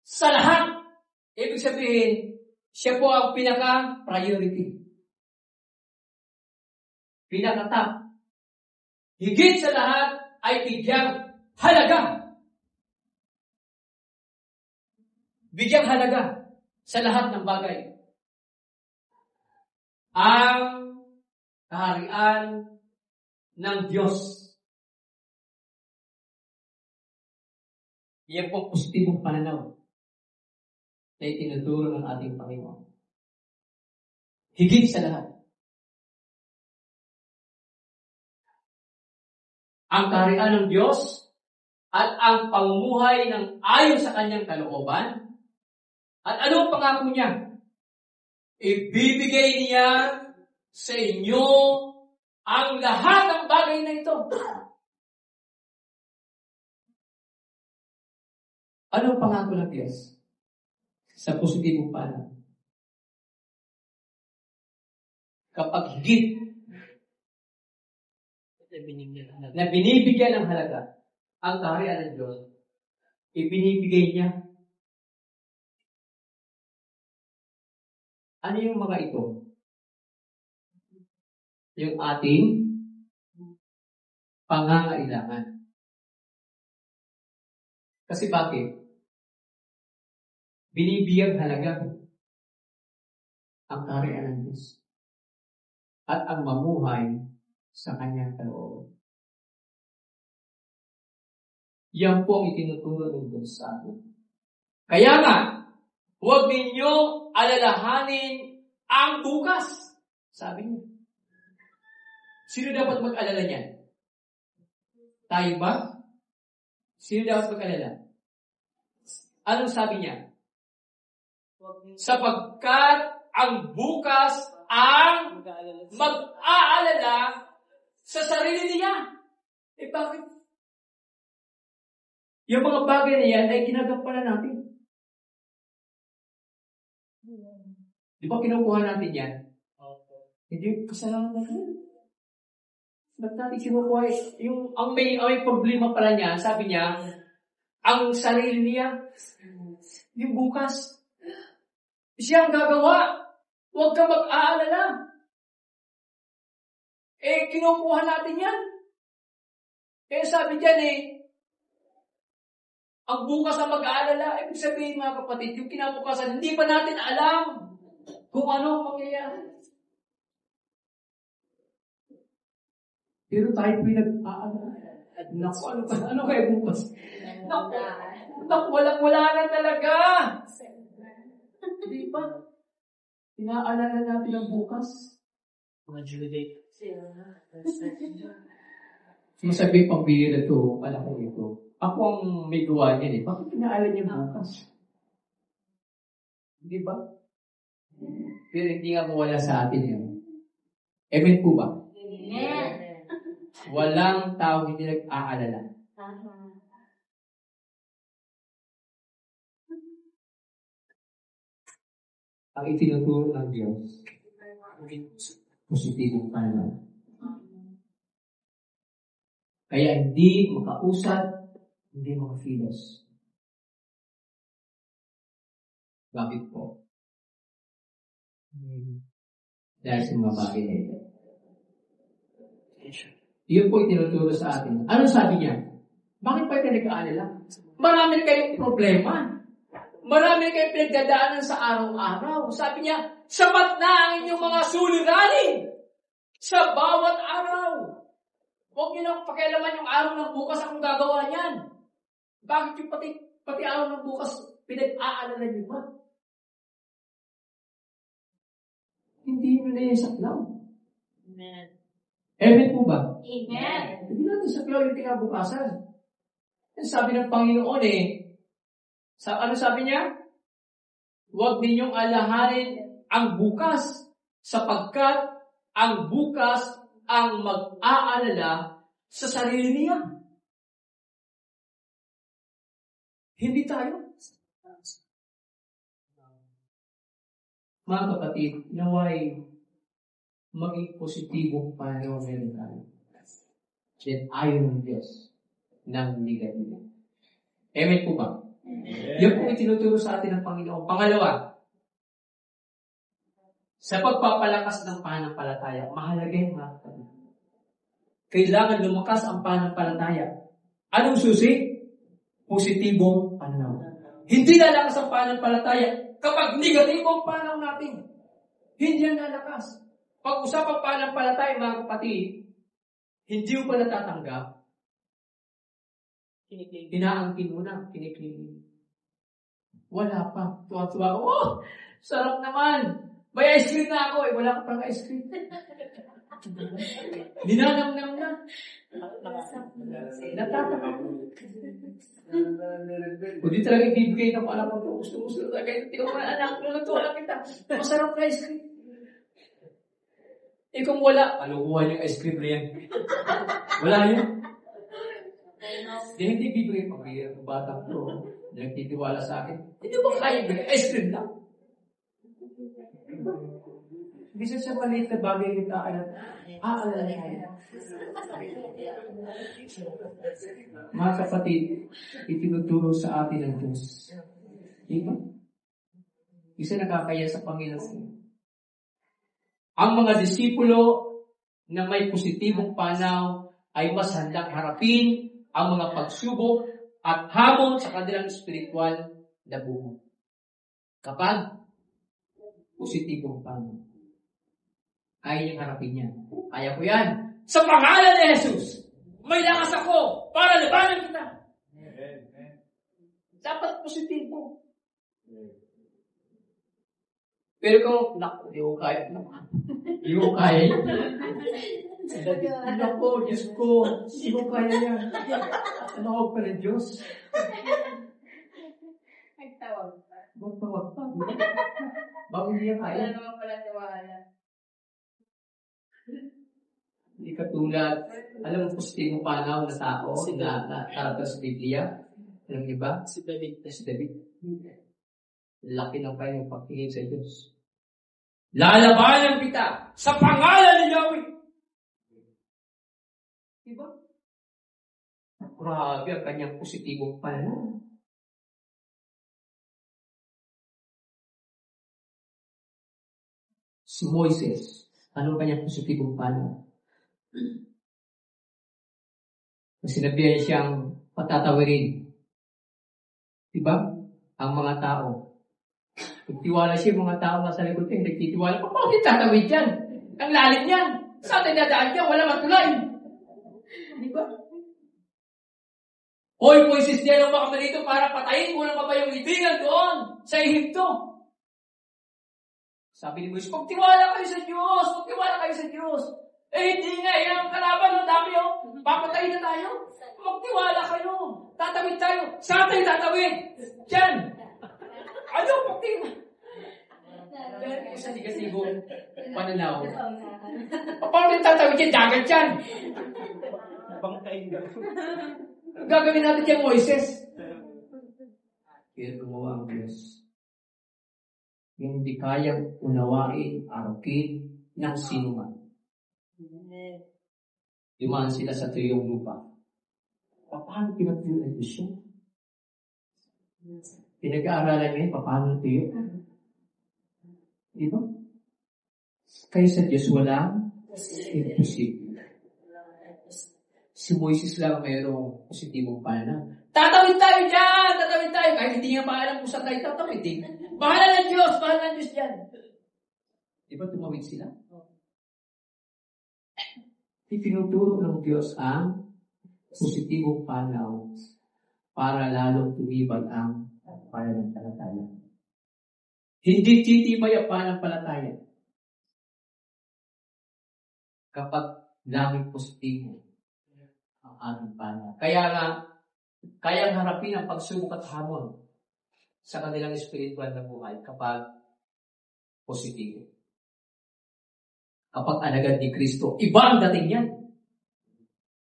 sa lahat. Ibig sabihin, siya po ang pinaka-priority. Pinaka-top. Higit sa lahat ay bigyang halaga. Bigyang halaga sa lahat ng bagay. Ang kaharian ng Diyos. Iyan po positibong pananaw na itinuturo ng ating Panginoon. Higit sa lahat. Ang kaharian ng Diyos at ang pamumuhay ng ayon sa kanyang kalooban. At anong pangako niya? Ibibigay niya sa inyo ang lahat ng bagay na ito. Anong pangako ng Diyos? Sa positibong pananaw. Kapag higit na binibigyan ng halaga ang kaharian ng Diyos, ibinibigay niya. Ano yung mga ito? Yung ating pangangailangan. Kasi bakit? Binibigyan halaga ang kaharian ng Diyos at ang mamuhay sa kanyang kalooban. Yan po ang itinuturo ng Diyos sa atin. Kaya nga, huwag ninyo alalahanin ang bukas. Sabi niya. Sino dapat mag-alala niyan? Tayo ba? Sino dapat mag-alala? Anong sabi niya? Sapagkat ang bukas ang mag-aalala sa sarili niya. Eh bakit? Yung mga bagay na yan ay ginagampanan natin. Di ba kinukuha natin yan? Hindi, kasalanan natin. Ba't natin kinukuha? Ang may problema pala niya, sabi niya, ang sarili niya, yung bukas, siya ang gagawa. Huwag ka mag-aalala. Eh, kinukuha natin yan. Kaya sabi dyan ang bukas ang mag-aalala, ibig sabihin mga kapatid, yung kinabukasan, hindi pa natin alam kung ano ang mangyayari. Pero tayo pinag-aalala. Naku, ano kaya bukas? Naku, wala na talaga. Di ba? Inaalala natin ang bukas. Mga Julie. Masabi pambira to, alam ko ito. Ako ang may gawa niyan Bakit inaalala niya bukas? Di ba? Pero hindi nga mawala sa atin yan. Amen po ba? Amen. Walang tao hindi nag-aalala. Ang itinuturo ng Diyos, positibong pananaw. Kaya hindi makausap, hindi makakilos. Bakit po? Dahil sa mga bagay na ito. Yun po itinuturo sa atin. Ano sabi niya? Bakit pa ito nag-aalala? Marami kayong problema. Marami kayong pinagdadaanan sa araw-araw. Sabi niya, sapat na ang inyong mga suliranin sa bawat araw. Huwag niyo lang pakialaman yung araw ng bukas akong gagawa niyan. Bakit yung pati araw ng bukas pinag-aalala niyo ba? Hindi nyo na yung saklaw. Amen. Amen po ba? Amen. Hindi natin saklaw yung kinabukasan. Sabi ng Panginoon ano sabi niya? Huwag ninyong alahanin ang bukas sapagkat ang bukas ang mag-aalala sa sarili niya. Hindi tayo. Mga kapatid, naway maging positibong pananaw meron tayo. Then ayaw ng Diyos ng negatibo. Amen po ba? Amen. Yan po itinuturo sa atin ng Panginoon. Pangalawa, sa pagpapalakas ng pananampalataya, mahalaga yung mga kapatid. Kailangan lumakas ang pananampalataya. Anong susi? Positibong pananaw. Hindi lalakas ang pananampalataya kapag negatibo ang pananaw natin. Hindi yan lalakas. Pag usapang pananampalataya, mga kapatid, hindi mo pa natatanggap, inaangkin mo na, kinikilig. Wala pa. Tuwa-tuwa ko, sarap naman. May ice cream na ako wala ka pang ice cream. Ninanamnam na. Natataka ko. Kung di talaga ibibigay ng alam mo, gusto talaga ito. Tingnan mo na anak, lulutuan lang kita. Masarap na ice cream. Kung wala, alukuhan yung ice cream na yan. Wala yun. Hindi bibigay pag-iir ng bata ko. Nagtitiwala sa akin. Hindi ba kaya bigay ice cream lang? Bisa sa maliit na bagay kita aalala niya. Mga kapatid, itinuturo sa atin ang Diyos. Diba? Isa nakakaya sa Panginoon. Ang mga disipulo na may positibong panaw ay mas handang harapin ang mga pagsubok at hamon sa kanilang spiritual na buhay. Kapag positibong panaw, kaya niyang harapin yan. Kaya ko yan. Sa pangalan ni Jesus, may lakas ako para labanan kita. Dapat positibo. Pero kung, di ko kaya naman. Di ko kaya. Naku, Diyos ko, di ko kaya yan. Ano ako pala Diyos? Nagtawag pa. Magtawag pa. Bakit hindi yan kaya? Wala naman pala tiwala. Hindi katulad, alam mo, positibong panaw na tao na karakter sa Biblia. Alam niyo ba? Si David. Laki ng kanyang pagtingin sa Diyos. Lalabanan kita sa pangalan ni Yahweh. Diba? Grabe ang kanyang positibong panaw. Si Moises, ano ang kanyang positibong panaw? Sinabihan siyang patatawirin. Diba? Ang mga tao. Nagtiwala siya, mga tao nasa likod niya, nagtitiwala. Bakit tatawid yan? Ang lalim yan. Saan tayo dadaan yan? Wala matulay. Diba? Hoy, Moises, diyan ba kami dito para patayin mo lang ba yung ibingan doon sa Ehipto? Sabi ni Moises, magtiwala kayo sa Diyos. Magtiwala kayo sa Diyos. Hindi nga, yan ang kalaban. Ang dami, papatayin na tayo. Magtiwala kayo. Tatawid tayo. Saan tayo tatawid? Diyan. Ano? Magtiwala. Pero sa negatibo, pananaw. Paano tayo tatawid yan? Dagat yan. Bangkain ka. Gagawin natin yung Moises. Kaya gumawa ang Diyos. Hindi kayang unawain, arukin ng sino man. Dumaan sila sa tuyong lupa. Paano pinatuyo ng Diyos yun? Pinag-aaralan ngayon, paano tuyo? Diba? Kaya sa Diyos walang imposible. Si Moises lang mayroong positibong pananaw. Tatawid tayo dyan! Tatawid tayo! Kahit hindi niya maalam kung saan tayo tatawid. Bahala ng Diyos! Bahala ng Diyos dyan! Di ba tumawid sila? Itinuturo ng Diyos ang positibong pananaw para lalong tumibag ang pananampalataya. Hindi titibay ang pananampalataya kapag laging positibo ang ating pananaw. Kaya nga, kayang harapin ang pagsubok at hamon sa kanilang espiritual na buhay kapag positibo. Kapag alagad ni Kristo, iba ang dating yan.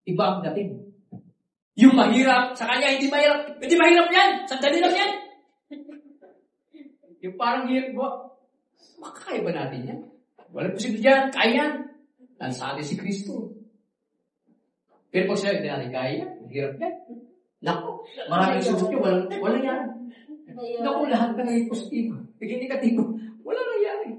Iba ang dating. Yung mahirap, sa kanya hindi mahirap. Hindi mahirap yan. Sandali lang yan. Yung parang hirap mo, makakaya ba natin yan? Walang posible dyan. Kaya yan. Nansali si Kristo. Pero pag sinabi natin, kaya yan. Hirap yan. Naku, maraming subok nyo. Walang yan. Naku, lahat na naging positibo. Naging negatibo. Wala nangyari.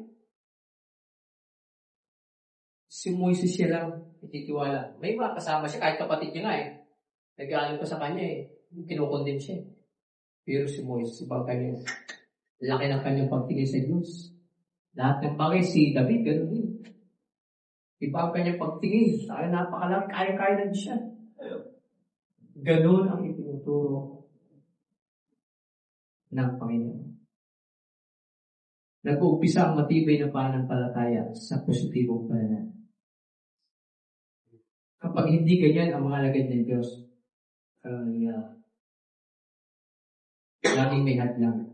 Si Moises siya lang ititiwala. May mga kasama siya, kahit kapatid niya nga nag-aalim pa sa kanya kinukondem siya. Pero si Moises, ibang kanya, laki ng kanyang pagtingin sa Diyos. Lahat ng bagay, si David, gano'n din. Iba ang kanyang pagtingin. Sa akin, napakalaki, kaya-kaya na siya. Gano'n ang itinuturo ng Panginoon. Nag-uumpisa ang matibay na pananampalataya sa positibong pananaw. Kapag hindi ganyan ang mga lagad ng Diyos, laging may hadlang.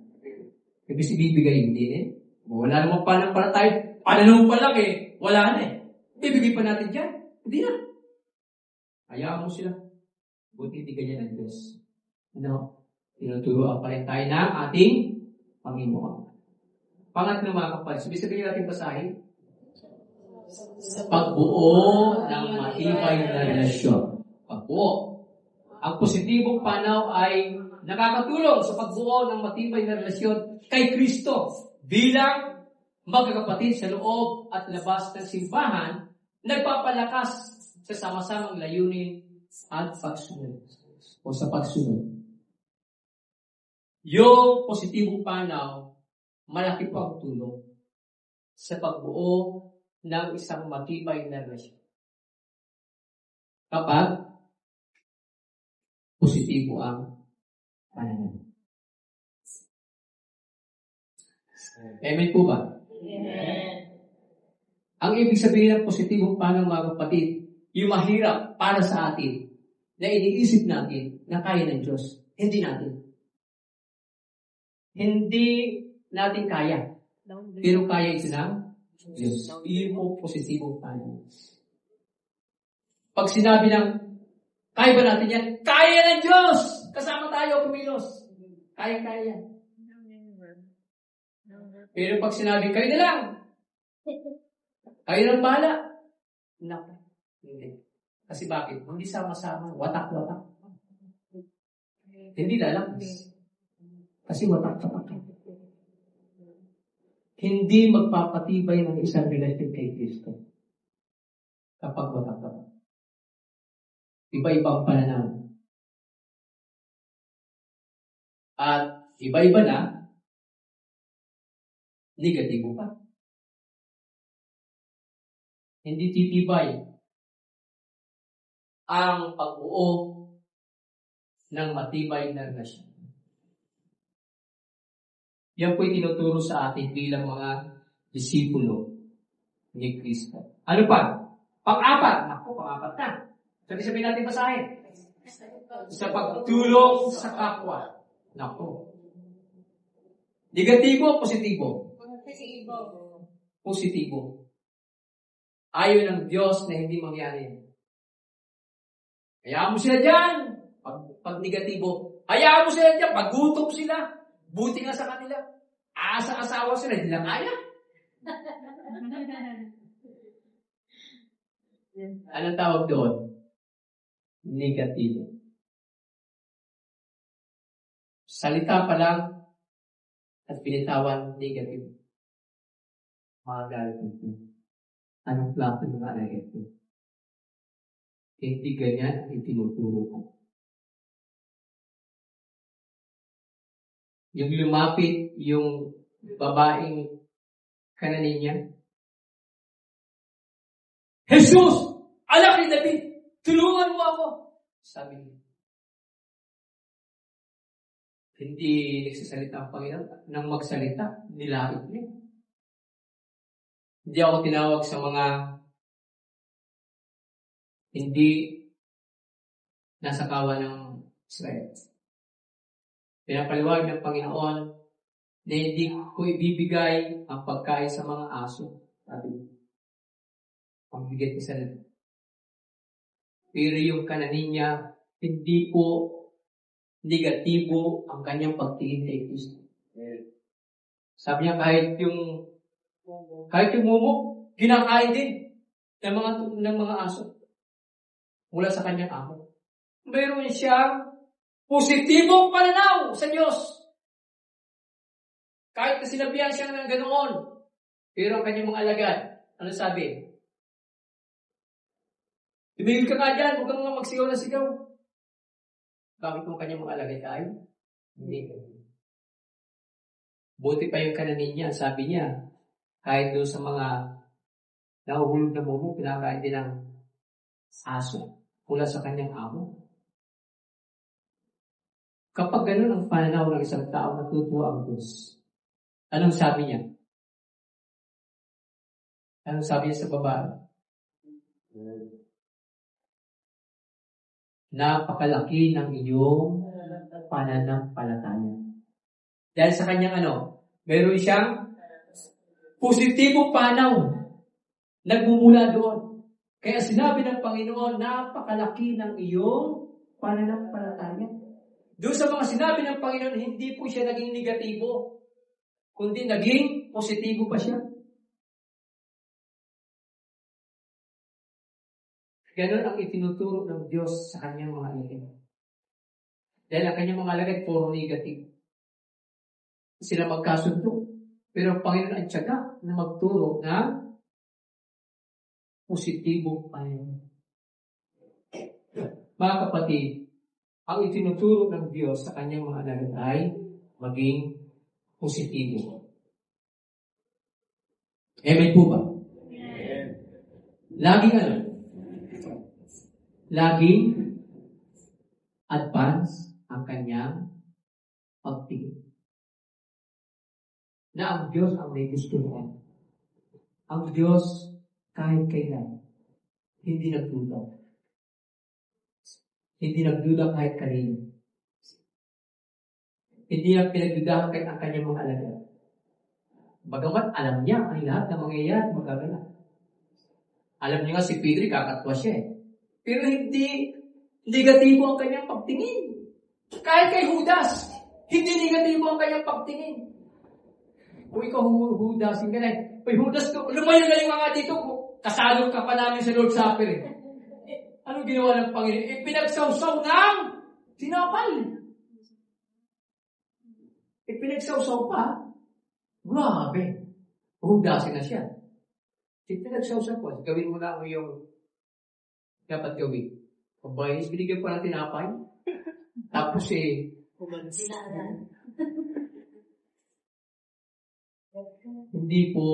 Kasi bibigay hindi wala namang pananampalataya. Pananaw pa lang wala na Bibigay pa natin dyan. Hindi na. Hayaan mo sila. Buti hindi ganyan ang Diyos. Tinuturoan pa rin tayo ng ating Panginoon. Pangatlo mga kapal, sabihin natin basahin. Pagbuo ng matibay na relasyon. Pagbuo. Ang positibong panaw ay nakakatulong sa pagbuo ng matibay na relasyon kay Kristo bilang magkakapatid sa loob at labas ng simbahan, nagpapalakas sa sama-samang layunin at pagsunod o sa pagsunod. Yung positibong panaw, malaki po ang tulong sa pagbuo ng isang matibay na relasyon. Kapag positibo ang pananaw. Amen po ba? Amen. Ang ibig sabihin ng positibong pananaw, mga kapatid, yung mahirap para sa atin, na iniisip natin na kaya ng Diyos. Hindi natin. Hindi natin kaya. Pero kaya ito ng Diyos. Iyon po positibong pananaw. Pag sinabi ng, kaya ba natin yan? Kaya ng Diyos! Kasama tayo, kumilos. Kaya. Pero pag sinabi, kayo na lang. Kayo nang bahala. Naku. Hindi. Kasi bakit? Hindi sama-sama. Watak-watak. Hindi lalakas. Kasi watak-watak. Hindi magpapatibay ng isang relasyon kay Kristo. Kapag watak-watak. Iba-ibang pananaw. At iba-iba na, negatibo pa. Hindi titibay ang pagbuo ng matibay na relasyon. Yan po'y tinuturo sa atin bilang mga disipulo ni Kristo. Ano pa? Pang-apat. Naku, pang-apat na. Sabi natin basahin. Sa pagtulong sa kapwa. Naku. Negatibo o positibo? Positibo. Ayaw ng Diyos na hindi mangyari. Hayaan mo sila dyan. Pag negatibo, hayaan mo sila dyan. Pag gutom sila, buti nga sa kanila. Asa-asawa sila, hindi lang kaya. Anong tawag doon? Negatibo. Salita pa lang at pinitawan, negative. Mga galit ito. Anong klase ng anak ito? Hindi ganyan ang itinuturo ko. Yung lumapit yung babaeng Kananinya, Jesus! Anak ni David! Tulungan mo ako! Sabi niya. Hindi nagsasalita ang Panginoon. Nang magsalita, nilait niya. Hindi ako tinawag sa mga hindi nasa kawan ng Israel. Pinapaliwag ng Panginoon na hindi ko ibibigay ang pagkain sa mga aso. Sabi niya. Ang bigat isa na. Pero yung Kananinya, hindi po negatibo ang kanyang pagtingin kay Kristo. Sabi niya kahit yung mumo, kinakain din ng mga aso mula sa kanyang amo. Mayroon siyang positibong pananaw sa Diyos. Kahit na sinabihan siya ng ganoon, pero ang kanyang mga alagad, ano sabi? Tumigil ka nga dyan, huwag kang mga magsigaw na sigaw. Bakit mo kanyang mga alagad ay? Hindi. Buti pa yung Kananinya, sabi niya, kahit doon sa mga nahuhulog na mumo, pinakain din ng aso mula sa kanyang amo. Kapag ganun ang pananaw ng isang tao, natutuwa ang Diyos. Anong sabi niya? Anong sabi niya sa babae? Napakalaki ng iyong pananampalataya. Dahil sa kanyang meron siyang positibong panaw. Nagmumula doon. Kaya sinabi ng Panginoon, napakalaki ng iyong pananampalataya. Doon sa mga sinabi ng Panginoon, hindi po siya naging negatibo, kundi naging positibo pa siya. Ganon ang itinuturo ng Diyos sa kanyang mga alagad. Dahil ang kanyang mga alagad, puro negative. Sila magkasundo. Pero ang Panginoon ang tiyaga na magturo ng positibong pananaw. Mga kapatid, ang itinuturo ng Diyos sa kanyang mga alagad ay maging positibo. Amen po ba? Amen. Laging advance ang kanyang pagtingin. Na ang Diyos ang may gusto niya. Ang Diyos kahit kailan hindi nagduda. Hindi nagduda kahit kanino. Hindi na pinagdudahan kahit ang kanyang mga alagad. Bagamat alam niya ang lahat ng mangyayari magaganap. Alam niya nga si Pedro kakatwa siya eh. Pero hindi negatibo ang kanyang pagtingin. Kahit kay Judas, hindi negatibo ang kanyang pagtingin. Kung ikaw Judas, hindi na Uy, Judas, lumayo na yung mga dito. Kasalo ka pa namin sa Lord Supper eh. Ano ginawa ng Panginoon? Pinagsawsaw ng tinapay. Pinagsawsaw pa. Grabe. Judasin na siya. Pinagsawsaw po. Gawin mo na yung dapat gawin. Kabay, binigyan pa ng tinapay. Tapos hindi po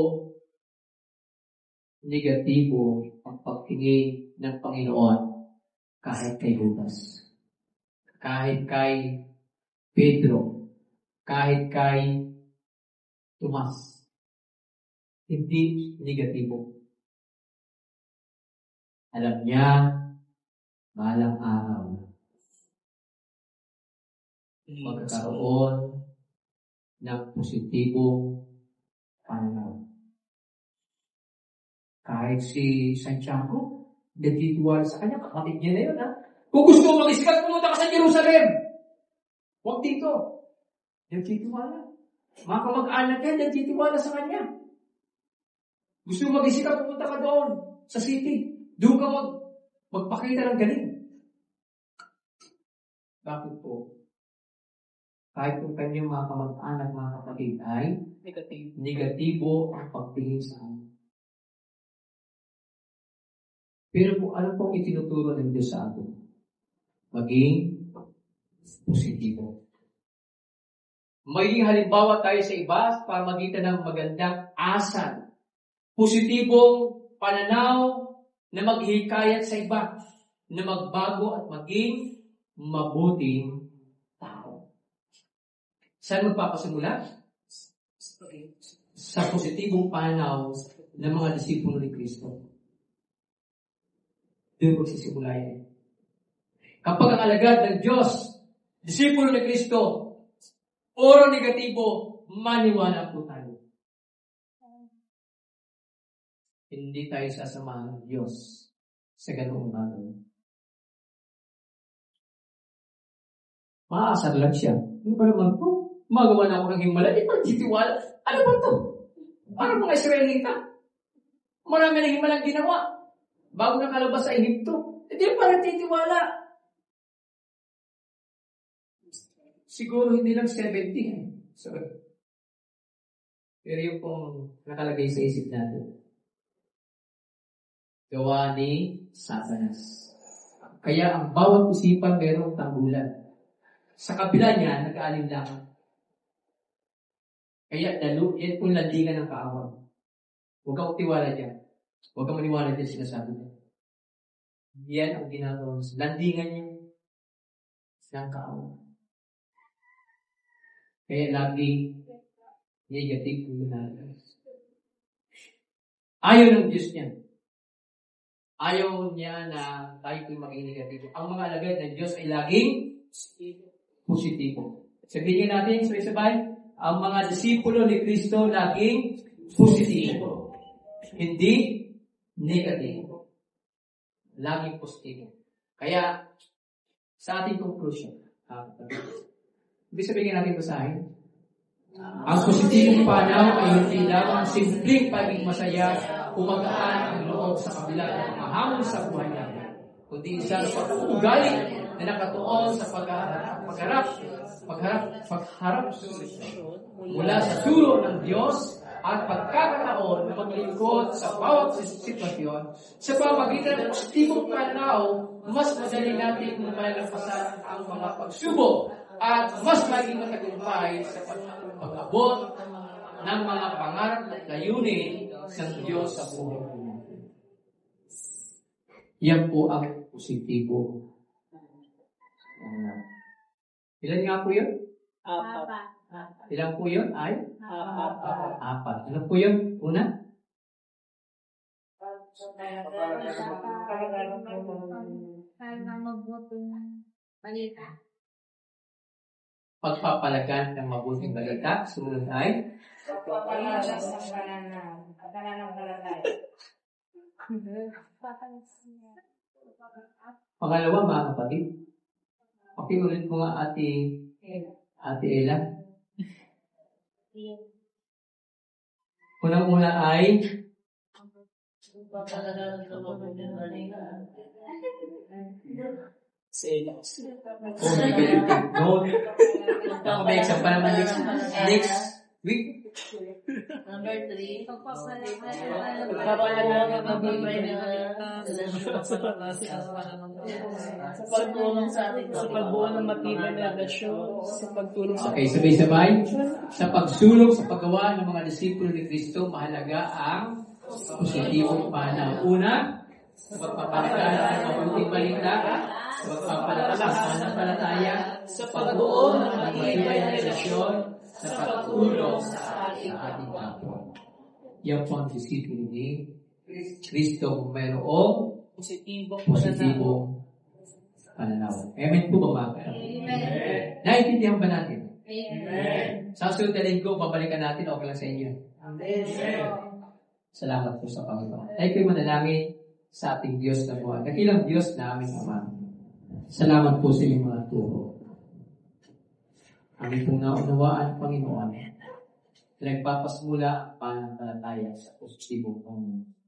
negatibo ang pagtingin ng Panginoon kahit kay Judas, kahit kay Pedro, kahit kay Tomas. Hindi negatibo. Alam niya, balang araw, magkakaroon ng positibong pananaw. Kahit si Santiago, nagtitiwala sa kanya, kapatid niya na yun, ha? Kung gusto mo mag-isikat, pumunta ka sa Jerusalem. Huwag dito. Nagtitiwala. Mga kamag-anak yan, nagtitiwala sa kanya. Gusto mo mag-isikat, pumunta ka doon, sa city. Doon ka magpakita ng galing. Bakit po? Kahit kung kanyang mga kamag-anak, mga kapatid ay negatibo ang pagtingin sa kanya. Pero kung ano pong itinuturo ng Diyos sa atin, maging positibo. Maging halimbawa tayo sa iba para magitan ng magandang asal. Positibong pananaw na maghihikayat sa iba, na magbago at maging mabuting tao. Saan magpapasimula? Sa positibong pananaw ng mga disipulo ni Kristo. Doon magsisimula yan. Kapag ang alagad ng Diyos, disipulo ni Kristo, oro negatibo, maniwala po tayo. Hindi tayo sasamahan ng Diyos sa ganoong bagay. Maasar lang siya. Ano pa naman po? Magawa na ako ng himala. Di pa titiwala. Ano ba ito? Ano mga Israelita? Marami na himalang ginawa. Bago nakalabas sa Ehipto. Hindi pa natitiwala. Siguro hindi lang 70. Sorry. Pero yung pong nakalagay sa isip natin. Gawa ni Satanas. Kaya ang bawat usipan mayroong tanggulan. Sa kabila niya, nag-aalinlangan. Kaya yan kung landingan ng kaawang. Huwag kang tiwala dyan. Huwag kang maniwala dyan sinasabi niya. Yan ang ginagawa sa landingan niya ng kaawang. Kaya lagi negative kung ginagawa. Ayaw ng Diyos niya. Ayaw niya na tayo ko'y maging negatibo. Ang mga alagad ng Diyos ay laging positibo. Sabihin natin, sabay-sabay, ang mga disipulo ni Kristo laging positibo. Hindi negatibo. Laging positibo. Kaya, sa ating conclusion, ibig sabihin natin ito sa akin, ang positibong panaw ay hindi lamang simpleng pagiging masaya o magaan ang loob sa kabila ng mahamon sa buhay natin, kundi isang pag-uugali na nakatuon sa pagharap mula sa sulong ng Diyos at pagkakataon na maglingkod sa bawat sitwasyon. Sa pamagitan ng positibong pananaw, mas madali natin malalampasan ang mga pagsubok at mas maging matagumpay sa pag-abot ng mga pangarap at layunin ng Diyos sa buhay natin. Yan po ang positibo. Ilan nga po yun? Apat. Ilan po yun? Ay? Apat. Ano po yun? Una? Pagpapalagan ng mabuting balita. Sumunod ay? Pangalawa, mga kapatid. Pakiulit mo nga Ate Ella. Unang-una ay Ako may exam pa naman next week. Number 3. Pagpapalaga ng buhay na sa pagtulong sa ating sa pagbuo ng matibay na relasyon, sa pagtulong sa Okay, sabay-sabay. Sa pagsulong sa paggawa ng mga disipulo ni Kristo, mahalaga ang positibong panahuna, sa pagpapalagala ng mabuting balita, sa pagpapalakas ng pananampalataya, sa pagbuo ng matibay na relasyon, sa pagtulong sa ating kapwa. Yan po ang disipulo ni Kristo kung mayroong positibong pananaw. Amen po ba mga kapatid? Amen. Naintindihan ba natin? Amen. Sa susunod na linggo, babalikan natin, okay lang sa inyo. Amen. Salamat po sa Panginoon. Ay ko'y manalangin sa ating Diyos na buwan. Dakilang Diyos na aming Ama. Salamat po sa inyong mga turo. Aming pong naunawaan, Panginoon, nagpapasmula ang pananampalataya sa positibong Panginoon.